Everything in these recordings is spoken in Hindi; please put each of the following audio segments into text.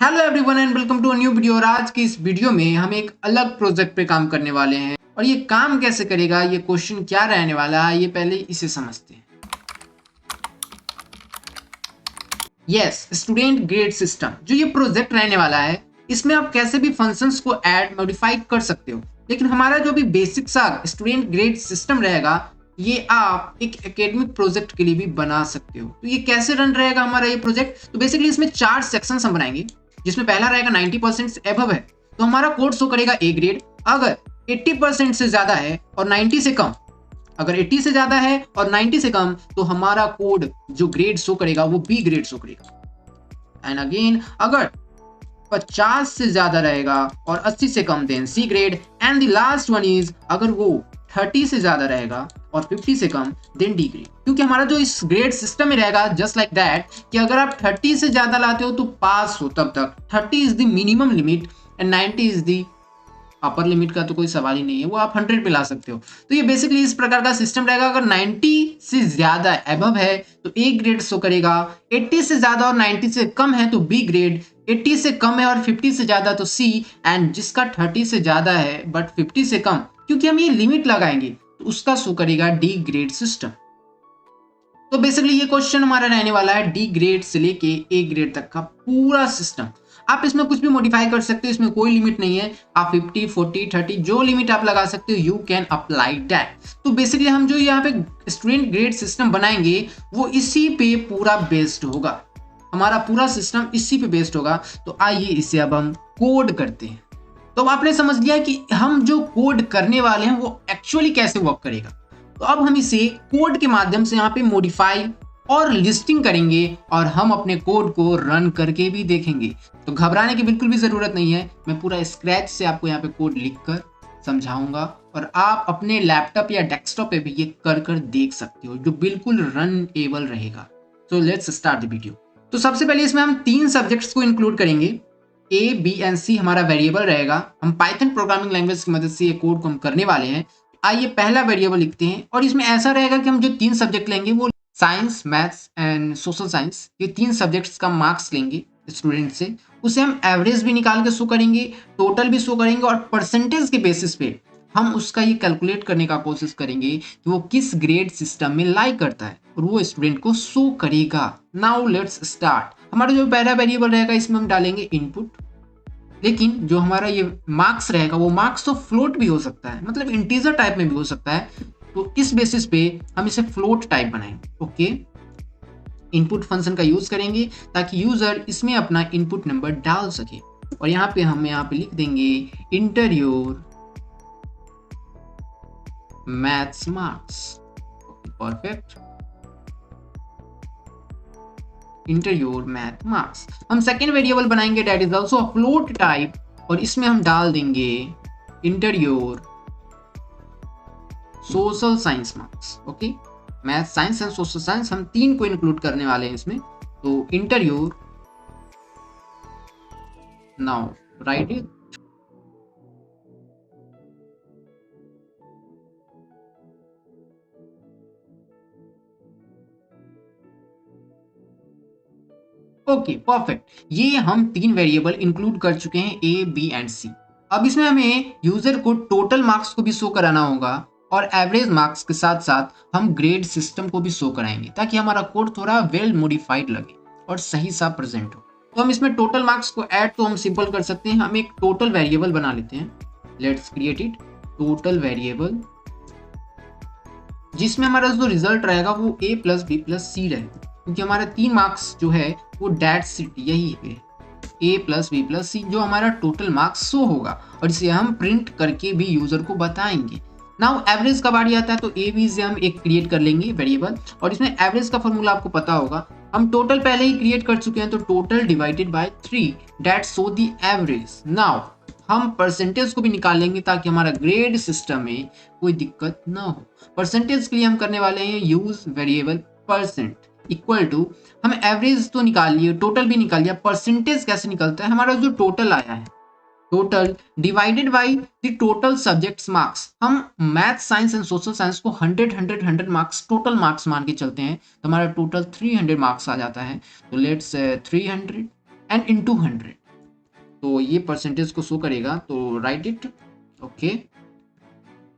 Hello everyone and welcome to a new video. और आज की इस वीडियो में हम एक अलग प्रोजेक्ट पे काम करने वाले हैं और ये काम कैसे करेगा, ये क्वेश्चन क्या रहने वाला है, ये पहले इसे समझते हैं। यस, स्टूडेंट ग्रेड सिस्टम जो ये प्रोजेक्ट रहने वाला है, इसमें आप कैसे भी फंक्शंस को ऐड मॉडिफाई कर सकते हो। लेकिन हमारा जो भी बेसिक सा स्टूडेंट ग्रेड सिस्टम रहेगा, ये आप एक एकेडमिक प्रोजेक्ट के लिए भी बना सकते हो। तो ये कैसे रन रहेगा हमारा ये प्रोजेक्ट, तो बेसिकली इसमें 4 सेक्शंस हम बनाएंगे, जिसमें पहला रहेगा 90% से एबव है तो हमारा कोड शो करेगा ए ग्रेड। अगर 80% से ज्यादा है और 90 से कम, अगर 80 से ज्यादा है और 90 से कम, तो हमारा कोड जो ग्रेड शो करेगा वो बी ग्रेड शो करेगा। एंड अगेन अगर 50 से ज्यादा रहेगा और 80 से कम, then C grade. And the last one is अगर वो 30 से ज्यादा रहेगा और 50 से कम, देन डी ग्रेड। क्योंकि हमारा जो इस ग्रेड सिस्टम में रहेगा जस्ट लाइक दैट कि अगर आप 30 से ज्यादा लाते हो तो पास हो तब तक, 30 is the minimum limit and 90 is the upper limit का तो कोई सवाल ही नहीं है, वो आप 100 पे ला सकते हो। तो ये बेसिकली इस प्रकार का सिस्टम रहेगा। अगर 90 से ज्यादा एबव है तो ए ग्रेड शो करेगा, 80 से ज्यादा और 90 से कम है तो बी ग्रेड, 80 से कम है और 50 से ज्यादा तो सी, एंड जिसका 30 से ज्यादा है बट 50 से कम, क्योंकि हम ये लिमिट लगाएंगे तो उसका शो करेगा डी ग्रेड सिस्टम। तो बेसिकली ये क्वेश्चन हमारा रहने वाला है डी ग्रेड से लेके ए ग्रेड तक का पूरा सिस्टम। आप इसमें कुछ भी मॉडिफाई कर सकते हो, इसमें कोई लिमिट नहीं है। आप 50, 40, 30 जो लिमिट आप लगा सकते हो, यू कैन अप्लाई दैट। तो बेसिकली हम जो यहाँ पे स्टूडेंट ग्रेड सिस्टम बनाएंगे वो इसी पे पूरा बेस्ड होगा, हमारा पूरा सिस्टम इसी पे बेस्ड होगा। तो आइए इसे अब हम कोड करते हैं। तो आपने समझ लिया कि हम जो कोड करने वाले हैं वो एक्चुअली कैसे वर्क करेगा। तो अब हम इसे कोड के माध्यम से यहाँ पे मॉडिफाई और लिस्टिंग करेंगे और हम अपने कोड को रन करके भी देखेंगे। तो घबराने की बिल्कुल भी जरूरत नहीं है, मैं पूरा स्क्रैच से आपको यहाँ पे कोड लिखकर समझाऊंगा और आप अपने लैपटॉप या डेस्कटॉप पे भी ये कर देख सकते हो, जो बिल्कुल रन एबल रहेगा। So let's start the video. तो सबसे पहले इसमें हम 3 सब्जेक्ट्स को इंक्लूड करेंगे। ए, बी एंड सी हमारा वेरिएबल रहेगा। हम पाइथन प्रोग्रामिंग लैंग्वेज की मदद से ये कोड को हम करने वाले हैं। आइए पहला वेरिएबल लिखते हैं और इसमें ऐसा रहेगा कि हम जो 3 सब्जेक्ट लेंगे वो science, maths and social science, ये 3 सब्जेक्ट्स का मार्क्स लेंगे स्टूडेंट से। उसे हम एवरेज भी निकाल के शो करेंगे, टोटल भी शो करेंगे और परसेंटेज के बेसिस पे हम उसका ये कैलकुलेट करने का कोशिश करेंगे कि वो किस ग्रेड सिस्टम में लाई करता है और वो स्टूडेंट को शो करेगा। Now let's start. हमारा जो पहला वेरिएबल रहेगा इसमें हम डालेंगे इनपुट, लेकिन जो हमारा ये मार्क्स रहेगा वो मार्क्स तो फ्लोट भी हो सकता है, मतलब इंटीजर टाइप में भी हो सकता है। तो इस बेसिस पे हम इसे फ्लोट टाइप बनाएंगे। ओके, इनपुट फंक्शन का यूज करेंगे ताकि यूजर इसमें अपना इनपुट नंबर डाल सके। और यहाँ पे हम यहाँ पे लिख देंगे inter your maths marks. Perfect, inter your math marks. हम सेकेंड वेरिएबल बनाएंगे that is also a float type और इसमें हम डाल देंगे inter your social science marks. Okay, math, science and social science हम 3 को इंक्लूड करने वाले हैं इसमें। तो inter your, now right it. Okay perfect, ये हम 3 वेरिएबल इंक्लूड कर चुके हैं ए, बी एंड सी। अब इसमें हमें यूजर को टोटल मार्क्स को भी शो कराना होगा और एवरेज मार्क्स के साथ साथ हम ग्रेड सिस्टम को भी शो कराएंगे ताकि हमारा कोड थोड़ा वेल मॉडिफाइड लगे और सही सा प्रेजेंट हो। तो हम इसमें टोटल मार्क्स को ऐड तो हम सिंपल कर सकते हैं, हम एक टोटल वेरिएबल बना लेते हैं। Let's create it, total variable, जिसमें हमारा जो रिजल्ट रहेगा वो ए प्लस बी प्लस सी रहेगा, क्योंकि हमारा 3 मार्क्स जो है वो डेट सीट यही है, ए प्लस बी प्लस सी, जो हमारा टोटल मार्क्स शो होगा और इसे हम प्रिंट करके भी यूजर को बताएंगे। नाउ एवरेज का बारी आता है तो ए बी से हम एक क्रिएट कर लेंगे वेरिएबल और इसमें एवरेज का फॉर्मूला आपको पता होगा, हम टोटल पहले ही क्रिएट कर चुके हैं। तो total divided bye 3 that show the average. Now हम परसेंटेज को भी निकाल लेंगे ताकि हमारा ग्रेड सिस्टम में कोई दिक्कत ना हो। परसेंटेज के लिए हम करने वाले हैं use variable percent equal to, हम एवरेज तो निकाल लिए, टोटल भी निकाल लिया, परसेंटेज कैसे निकलता है, हमारा जो टोटल आया है total divided by the total subjects marks. हम math, science and social science को 100 मार्क्स टोटल मार्क्स मान के चलते हैं तो हमारा टोटल 300 मार्क्स आ जाता है। तो लेट्स 300 एंड इनटू 100 तो ये परसेंटेज को शो करेगा, तो write it okay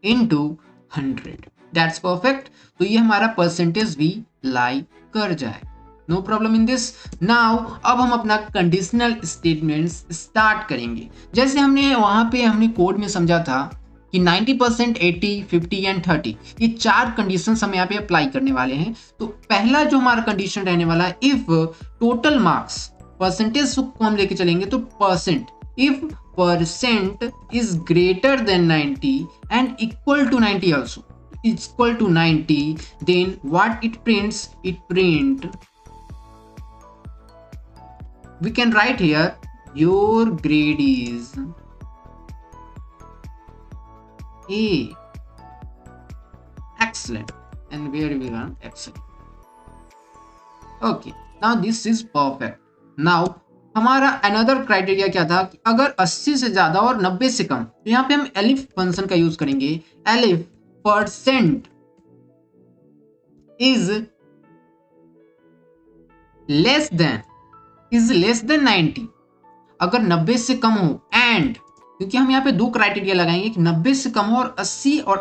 into 100, that's perfect. तो ये हमारा परसेंटेज भी लाई कर जाए, no problem in this. Now अब हम अपना कंडीशनल स्टेटमेंट्स स्टार्ट करेंगे। जैसे हमने वहां पे हमने कोड में समझा था कि 90%, 80, 50 एंड 30, ये चार कंडीशन हम यहाँ पे अप्लाई करने वाले हैं। तो पहला जो हमारा कंडीशन रहने वाला है, इफ टोटल मार्क्स, परसेंटेज को हम लेके चलेंगे तो percent, if percent is greater then 90 and equal to 90 also, is equal to 90, then what it prints, it print, we can write here your grade is A, excellent, and where we want excellent, okay, now this is perfect. now हमारा अनदर क्राइटेरिया क्या था कि अगर 80 से ज्यादा और 90 से कम, तो यहाँ पे हम एलिफ फंक्शन का यूज करेंगे। Elif percent is less then 90, अगर 90 से कम हो, एंड क्योंकि हम यहाँ पे दो क्राइटेरिया लगाएंगे कि 90 से कम हो और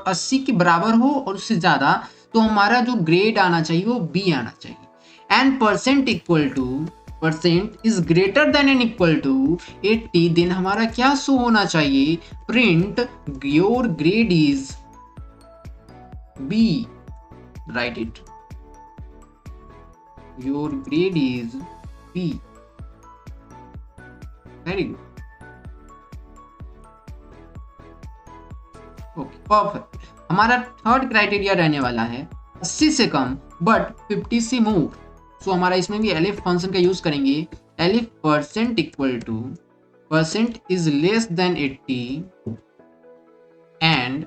80 के बराबर हो और उससे ज्यादा, तो हमारा जो ग्रेड आना चाहिए वो बी आना चाहिए। And percent is greater than and equal to 80, then हमारा क्या शो होना चाहिए, print your grade is B, write it, your grade is B, very good, okay perfect. हमारा थर्ड क्राइटेरिया रहने वाला है 80 से कम बट 50 से मोर, सो हमारा इसमें भी एलिफ फंक्शन का यूज करेंगे। Elif percent equal to percent is less than 80 and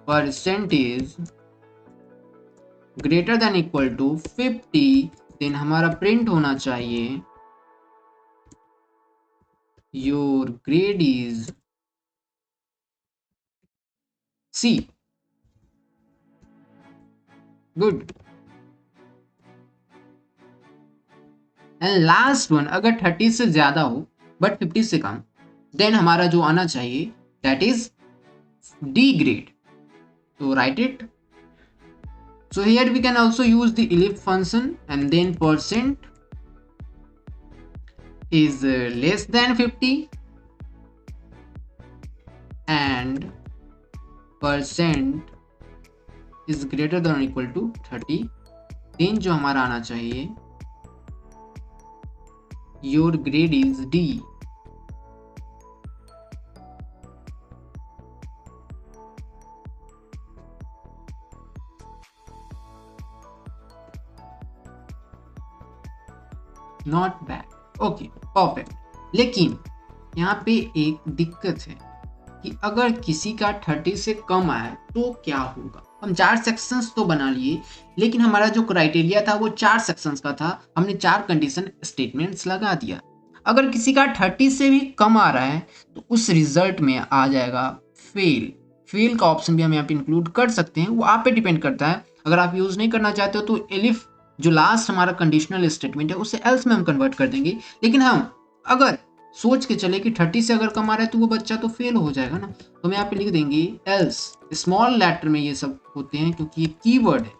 percent is greater than equal to 50, then हमारा प्रिंट होना चाहिए your grade is C, good. And last one, अगर 30 से ज्यादा हो बट 50 से कम, देन हमारा जो आना चाहिए दैट इज डी ग्रेड, तो write it. So here we can also use the elif function and then percent is less than 50 and percent is greater than or equal to 30, then जो हमारा आना चाहिए your grade is D, not bad, okay perfect. लेकिन यहाँ पे एक दिक्कत है कि अगर किसी का 30 से कम आए तो क्या होगा। हम 4 सेक्शंस तो बना लिए, लेकिन हमारा जो क्राइटेरिया था वो 4 सेक्शंस का था, हमने 4 कंडीशन स्टेटमेंट्स लगा दिया। अगर किसी का 30 से भी कम आ रहा है तो उस रिजल्ट में आ जाएगा फेल का ऑप्शन भी हम यहाँ पे इंक्लूड कर सकते हैं, वो आप पे डिपेंड करता है। अगर आप यूज नहीं करना चाहते हो तो एलिफ जो लास्ट हमारा कंडीशनल स्टेटमेंट है उसे एल्स में हम कन्वर्ट कर देंगे। लेकिन हम अगर सोच के चले कि 30 से अगर कम आ रहा है तो वो बच्चा तो फेल हो जाएगा ना, तो हम यहाँ पे लिख देंगे एल्स, स्मॉल लेटर में ये सब होते हैं क्योंकि ये कीवर्ड है।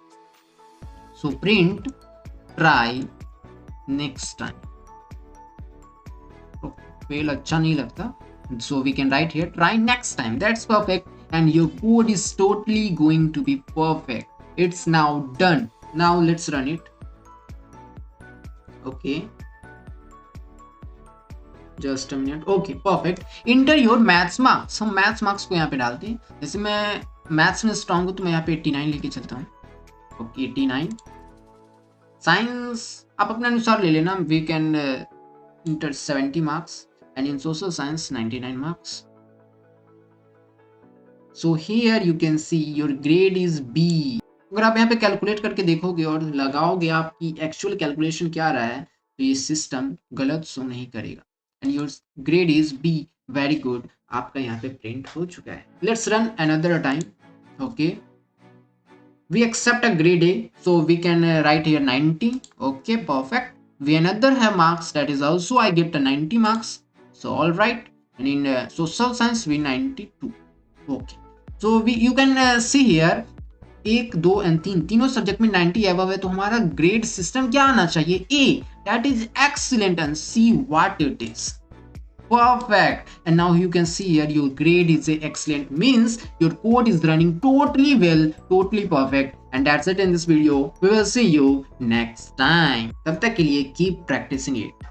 So print try next time, fail अच्छा नहीं लगता, so we can write here try next time, that's perfect and your code is totally going to be perfect. It's now done. Now let's run it. Okay, just a minute. Okay, perfect. Enter your maths marks. हम maths marks को यहाँ पे डालते हैं। जैसे मैं maths में strong हूँ तो मैं यहाँ पे 89 लेके चलता हूँ। Okay, 89. Science आप अपने अनुसार ले लेना, we can enter 70 marks and in social science 99 marks. So here you can see your grade is B. अगर आप यहाँ पे कैलकुलेट करके देखोगे और लगाओगे आपकी एक्चुअल कैलकुलेशन क्या रहा है तो ये सिस्टम गलत शो नहीं करेगा and your grade is B, very good, आपका यहाँ पे प्रिंट हो चुका है। Let's run another time. Okay, we accept a grade A, so we can write here 90. Okay, perfect. We another have marks, that is also I get a 90 marks, so all right. and in social science we 92. Okay, so we you can see here 1 2 and 3 तीनों सब्जेक्ट में 90 एबव है, तो हमारा ग्रेड सिस्टम क्या आना चाहिए? A, that is excellent, and C what it is perfect. And now you can see here your grade is a excellent, means your code is running totally well, totally perfect. And that's it in this video. We will see you next time. तब तक के लिए keep practicing it.